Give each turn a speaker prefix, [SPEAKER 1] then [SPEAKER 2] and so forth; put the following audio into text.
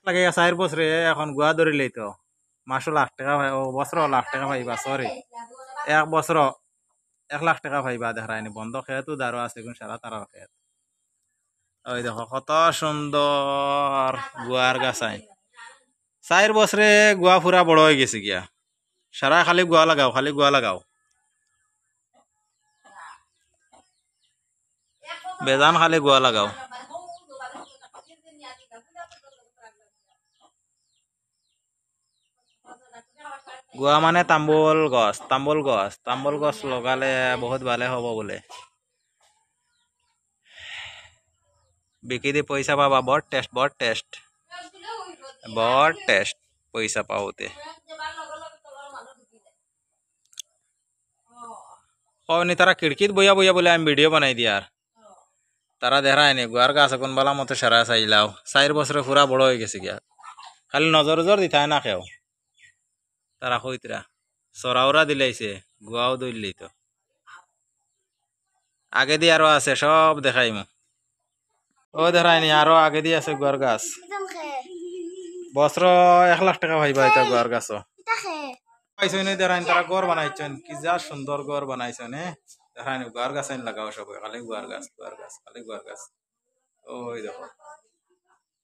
[SPEAKER 1] লাগে 4 বছরে এখন গুয়া ধরিলেই তো মাসও লাখ টাকা ও বছর লাখ টাকা পাইবা সরি 1 বছর 1 লাখ টাকা পাইবা দেখায়নি বন্ধ খেয়েতো দারো আছে কোন সারা তারা খেত ওই দেখো কত সুন্দর গুয়ার গাছ আইন 4 বছরে গুয়া পুরা বড় হয়ে গেছে গিয়া সারা খালি গুয়া লাগাও খালি গুয়া লাগাও বেজান খালি গুয়া লাগাও গুয়া মানে তাম্বল গছ লগালে বহুত ভালে হব বলে বিকি দি পয়সা পাবা বড় টেস্ট পয়সা পাওতে কওনি তারা খিড়কিত বইয়া বইয়া বলে আমি ভিডিও বানাই দিয়ার তারা দেখায়নি গুয়ার গাছ এখন বালা মতো সারা চাইলাও 4 বছরে পুরা বড় হয়ে গেছে গিয়া খালি নজর দিতায় না খেও তারা কইতরা সরাওরা দিলাইছে গুয়াও দইলি তো আগে দিয়ে আরো আছে সব দেখাইমু ও দেখায়নি আরো আগে দিয়ে আছে গুয়ার গাছ বছর 1 লাখ টাকা ভাইবা এটা গুয়ার গাছ পাইছনি দেখায়নি তারা ঘর বানাইছেন কি যা সুন্দর ঘর বানাইছেন দেখায়নি গুয়ার গাছ আইন লাগাও সবাই খালি গুয়ার গাছ খালি গুয়ার গাছ ওই দেখো